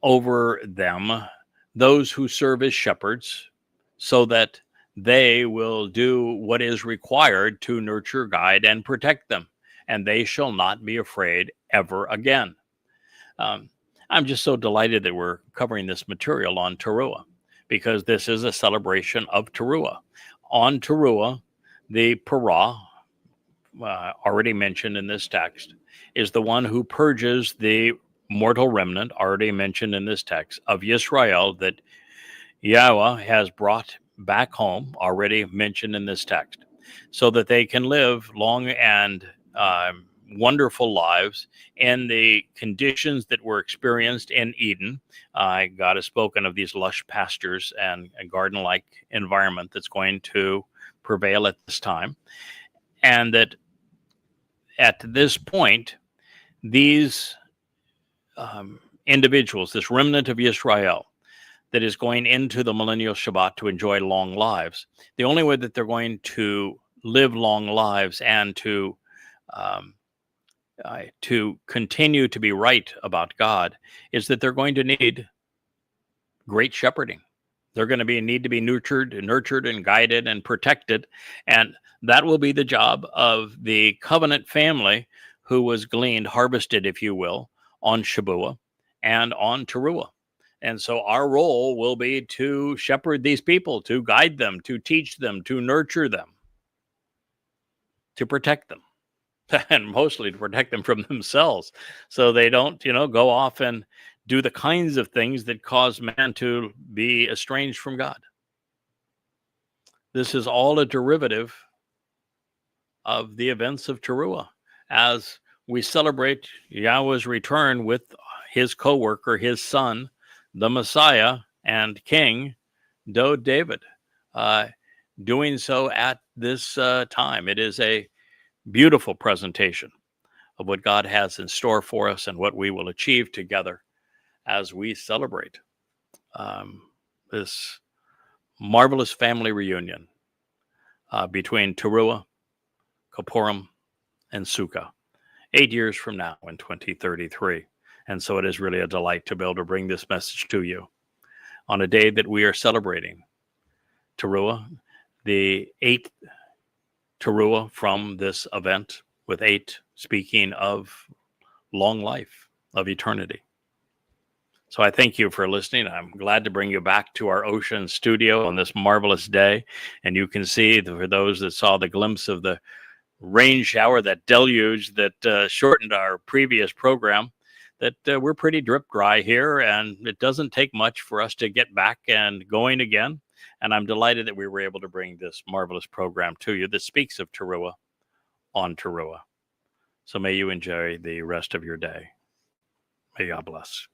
A: over them those who serve as shepherds, so that they will do what is required to nurture, guide, and protect them, and they shall not be afraid ever again." I'm just so delighted that we're covering this material on Towrah, because this is a celebration of Towrah. On Towrah, the Parah, already mentioned in this text, is the one who purges the mortal remnant, already mentioned in this text, of Yisrael, that Yahweh has brought back home, already mentioned in this text, so that they can live long and wonderful lives in the conditions that were experienced in Eden. God has spoken of these lush pastures and a garden-like environment that's going to prevail at this time, and that at this point, these individuals, this remnant of Israel that is going into the millennial Shabbat to enjoy long lives, the only way that they're going to live long lives and to continue to be right about God is that they're going to need great shepherding. They're going to need to be nurtured and guided and protected. And that will be the job of the covenant family who was gleaned, harvested, if you will, on Shabuah and on Towrah. And so our role will be to shepherd these people, to guide them, to teach them, to nurture them, to protect them, and mostly to protect them from themselves so they don't, go off and do the kinds of things that cause man to be estranged from God. This is all a derivative of the events of Towrah as we celebrate Yahweh's return with his co-worker, his son, the Messiah and King, David, doing so at this time. It is a beautiful presentation of what God has in store for us and what we will achieve together as we celebrate this marvelous family reunion between Towrah, Kippurim, and Sukkah 8 years from now in 2033. And so it is really a delight to be able to bring this message to you on a day that we are celebrating Towrah, the 8th Towrah from this event, with 8 speaking of long life, of eternity. So I thank you for listening. I'm glad to bring you back to our ocean studio on this marvelous day. And you can see, for those that saw the glimpse of the rain shower, that deluge that shortened our previous program, that we're pretty drip dry here, and it doesn't take much for us to get back and going again. And I'm delighted that we were able to bring this marvelous program to you that speaks of Towrah on Towrah. So may you enjoy the rest of your day. May God bless.